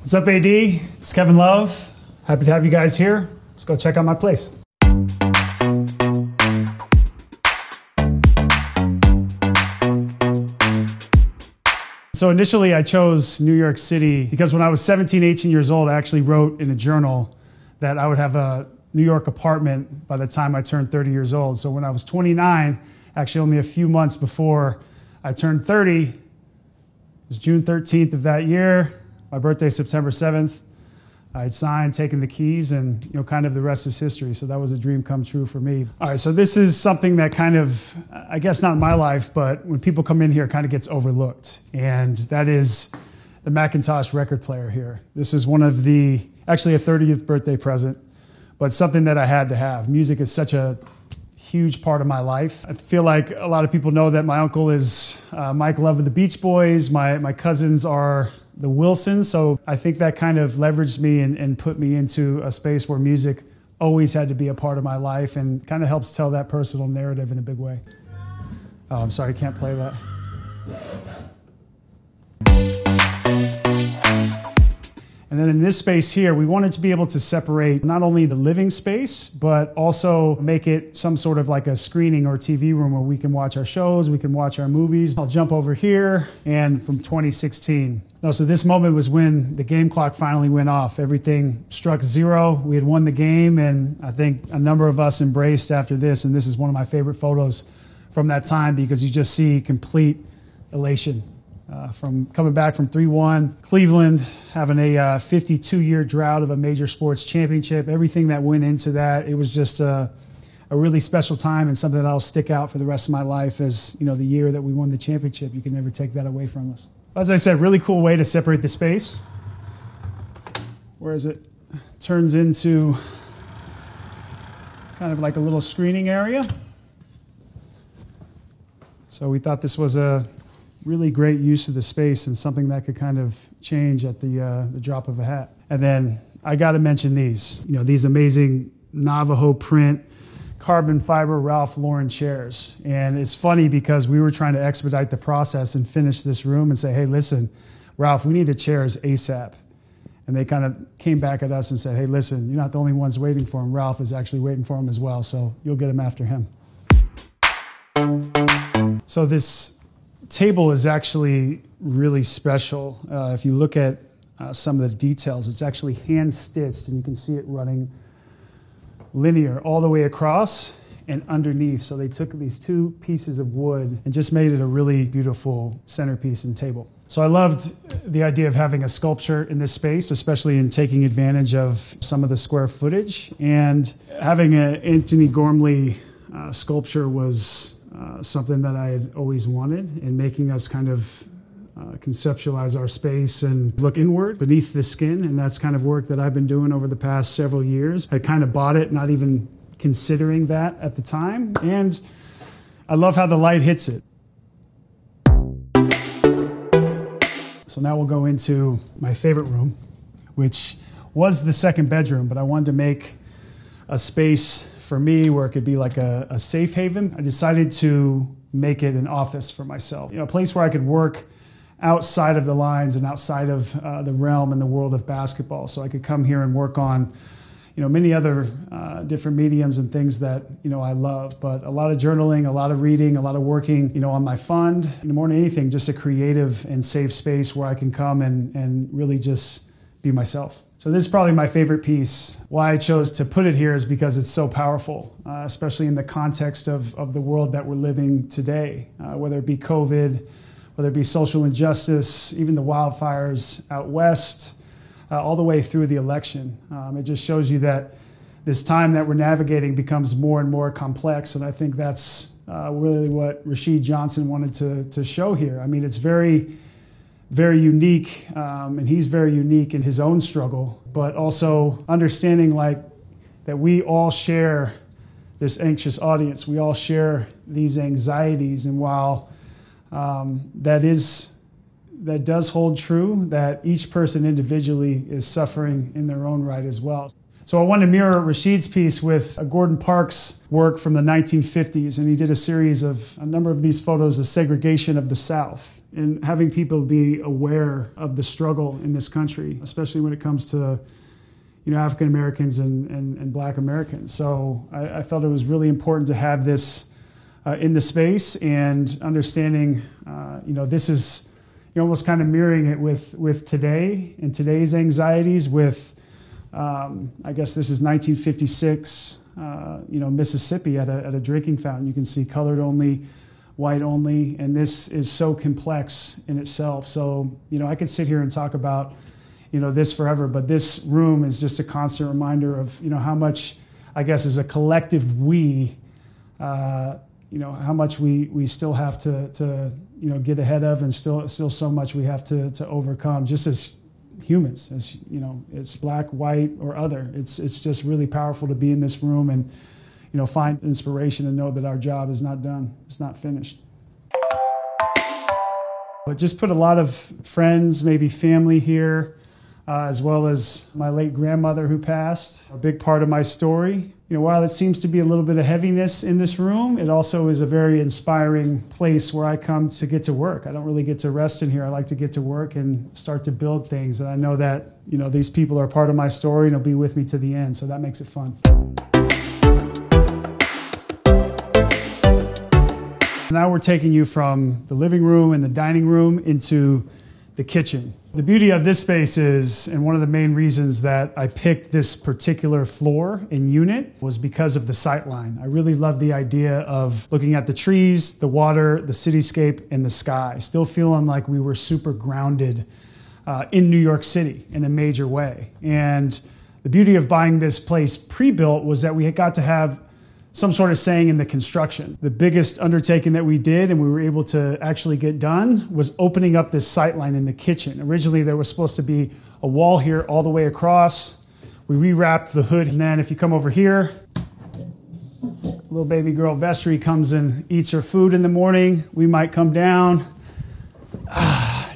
What's up, AD? It's Kevin Love. Happy to have you guys here. Let's go check out my place. So initially I chose New York City because when I was 17, 18 years old, I actually wrote in a journal that I would have a New York apartment by the time I turned 30 years old. So when I was 29, actually only a few months before I turned 30, it was June 13th of that year. My birthday, September 7th. I had signed, taken the keys, and kind of the rest is history. So that was a dream come true for me. All right, so this is something that kind of, I guess not in my life, but when people come in here, it kind of gets overlooked. And that is the Macintosh record player here. This is one of actually a 30th birthday present, but something that I had to have. Music is such a huge part of my life. I feel like a lot of people know that my uncle is Mike Love of the Beach Boys. My cousins are the Wilsons, so I think that kind of leveraged me and put me into a space where music always had to be a part of my life and kind of helps tell that personal narrative in a big way. Oh, I'm sorry, I can't play that. And then in this space here, we wanted to be able to separate not only the living space, but also make it some sort of like a screening or TV room where we can watch our shows, we can watch our movies. I'll jump over here, and from 2016. So this moment was when the game clock finally went off. Everything struck zero. We had won the game, and I think a number of us embraced after this, and this is one of my favorite photos from that time because you just see complete elation. From coming back from 3-1, Cleveland having a 52-year drought of a major sports championship, everything that went into that, it was just a really special time and something that I'll stick out for the rest of my life as the year that we won the championship. You can never take that away from us. As I said, really cool way to separate the space, whereas it turns into kind of like a little screening area. So we thought this was a really great use of the space and something that could kind of change at the drop of a hat. And then I got to mention these amazing Navajo print carbon fiber Ralph Lauren chairs. And it's funny because we were trying to expedite the process and finish this room and say, hey, listen, Ralph, we need the chairs ASAP. And they kind of came back at us and said, hey, listen, you're not the only ones waiting for him. Ralph is actually waiting for him as well, so you'll get him after him. So this table is actually really special. If you look at some of the details, it's actually hand-stitched, and you can see it running linear all the way across and underneath. So they took these two pieces of wood and just made it a really beautiful centerpiece and table. So I loved the idea of having a sculpture in this space, especially in taking advantage of some of the square footage. And having an Antony Gormley sculpture was something that I had always wanted, and making us kind of conceptualize our space and look inward beneath the skin. And that's kind of work that I've been doing over the past several years. I kind of bought it, not even considering that at the time. And I love how the light hits it. So now we'll go into my favorite room, which was the second bedroom, but I wanted to make a space for me where it could be like a safe haven. I decided to make it an office for myself. A place where I could work outside of the lines and outside of the realm and the world of basketball. So I could come here and work on many other different mediums and things that I love. But a lot of journaling, a lot of reading, a lot of working on my fund. More than anything, just a creative and safe space where I can come and really just be myself. So this is probably my favorite piece. Why I chose to put it here is because it's so powerful, especially in the context of the world that we're living today, whether it be COVID, whether it be social injustice, even the wildfires out west, all the way through the election. It just shows you that this time that we're navigating becomes more and more complex, and I think that's really what Rashid Johnson wanted to show here. I mean, it's very unique, and he's very unique in his own struggle, but also understanding that we all share this anxious audience. We all share these anxieties, and while that does hold true, that each person individually is suffering in their own right as well. So I wanted to mirror Rashid's piece with Gordon Parks' work from the 1950s, and he did a series of a number of these photos of segregation of the South and having people be aware of the struggle in this country, especially when it comes to African Americans and Black Americans. So I felt it was really important to have this in the space and understanding, this is almost kind of mirroring it with today and today's anxieties with, I guess this is 1956, Mississippi at a drinking fountain. You can see colored only, white only, and this is so complex in itself. So, I could sit here and talk about, this forever, but this room is just a constant reminder of, how much, I guess, as a collective we, how much we still have to get ahead of, and still so much we have to overcome, just as humans, as it's Black, white, or other. It's just really powerful to be in this room and find inspiration and know that our job is not done, it's not finished. But just put a lot of friends, maybe family here, as well as my late grandmother who passed, a big part of my story. While it seems to be a little bit of heaviness in this room, it also is a very inspiring place where I come to get to work. I don't really get to rest in here. I like to get to work and start to build things. And I know that, these people are part of my story and they'll be with me to the end. So that makes it fun. Now we're taking you from the living room and the dining room into the kitchen. The beauty of this space is, and one of the main reasons that I picked this particular floor and unit was because of the sightline. I really love the idea of looking at the trees, the water, the cityscape, and the sky. Still feeling like we were super grounded in New York City in a major way. And the beauty of buying this place pre-built was that we got to have some sort of saying in the construction. The biggest undertaking that we did and we were able to actually get done was opening up this sightline in the kitchen. Originally there was supposed to be a wall here all the way across. We rewrapped the hood, and then if you come over here, little baby girl Vestry comes and eats her food in the morning. We might come down,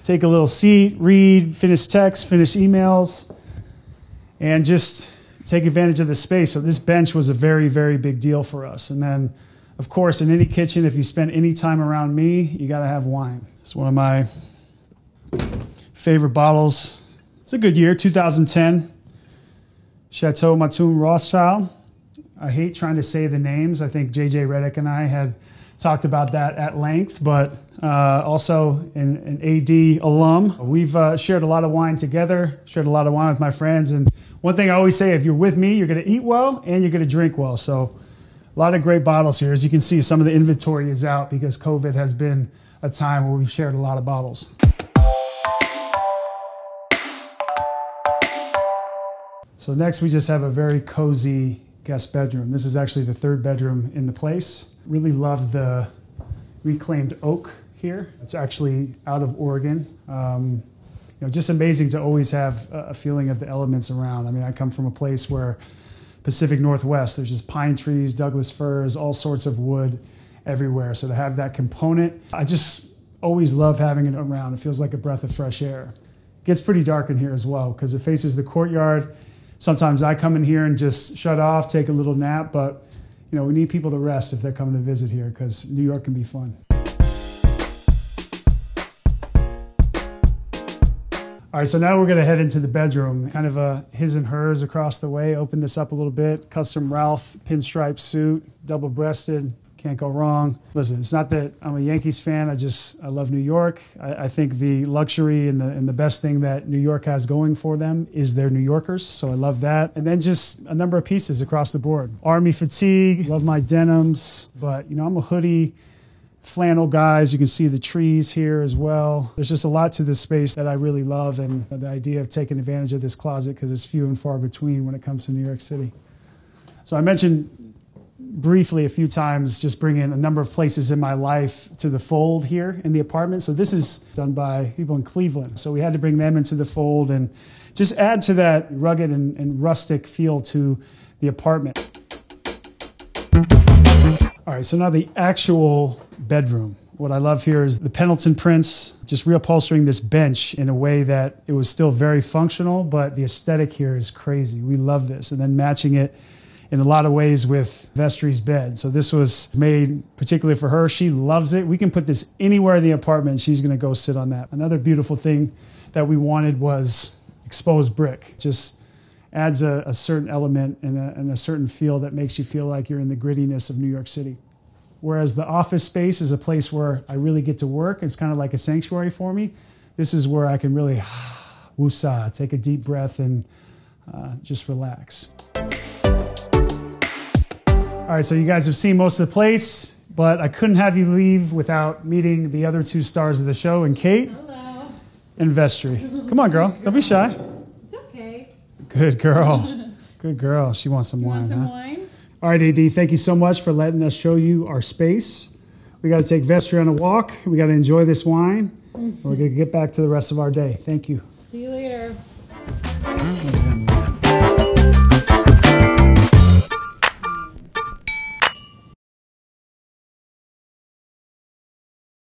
take a little seat, read, finish texts, finish emails, and just take advantage of the space. So this bench was a very, very big deal for us. And then, of course, in any kitchen, if you spend any time around me, you got to have wine. It's one of my favorite bottles. It's a good year, 2010. Chateau Matoun Rothschild. I hate trying to say the names. I think J.J. Redick and I had talked about that at length, but also an AD alum. We've shared a lot of wine together, shared a lot of wine with my friends, and one thing I always say, if you're with me, you're going to eat well and you're going to drink well. So a lot of great bottles here. As you can see, some of the inventory is out because COVID has been a time where we've shared a lot of bottles. So next we just have a very cozy guest bedroom. This is actually the third bedroom in the place. Really love the reclaimed oak here. It's actually out of Oregon. Just amazing to always have a feeling of the elements around. I mean, I come from a place where Pacific Northwest, there's just pine trees, Douglas firs, all sorts of wood everywhere. So to have that component, I just always love having it around. It feels like a breath of fresh air. It gets pretty dark in here as well because it faces the courtyard. Sometimes I come in here and just shut off, take a little nap, but we need people to rest if they're coming to visit here because New York can be fun. All right, so now we're going to head into the bedroom. Kind of a his and hers across the way. Open this up a little bit. Custom Ralph pinstripe suit, double-breasted. Can't go wrong. Listen, it's not that I'm a Yankees fan. I love New York. I think the luxury and the best thing that New York has going for them is their New Yorkers. So I love that. And then just a number of pieces across the board. Army fatigue. Love my denims. But, I'm a hoodie, flannel guys. You can see the trees here as well. There's just a lot to this space that I really love, and the idea of taking advantage of this closet because it's few and far between when it comes to New York City. So I mentioned briefly a few times just bringing a number of places in my life to the fold here in the apartment. So this is done by people in Cleveland. So we had to bring them into the fold and just add to that rugged and rustic feel to the apartment. All right, so now the actual bedroom. What I love here is the Pendleton prints, just reupholstering this bench in a way that it was still very functional, but the aesthetic here is crazy. We love this. And then matching it in a lot of ways with Vestry's bed. So this was made particularly for her. She loves it. We can put this anywhere in the apartment. She's going to go sit on that. Another beautiful thing that we wanted was exposed brick. Just adds a certain element and a certain feel that makes you feel like you're in the grittiness of New York City. Whereas the office space is a place where I really get to work. It's kind of like a sanctuary for me. This is where I can really woosah, take a deep breath and just relax. All right, so you guys have seen most of the place, but I couldn't have you leave without meeting the other two stars of the show, and Kate. Hello. And Vestry. Come on, girl. Don't be shy. It's okay. Good girl. Good girl. She wants some wine, Want some huh? wine? All right, AD, thank you so much for letting us show you our space. We got to take Vestry on a walk. We got to enjoy this wine. And we're going to get back to the rest of our day. Thank you. See you later.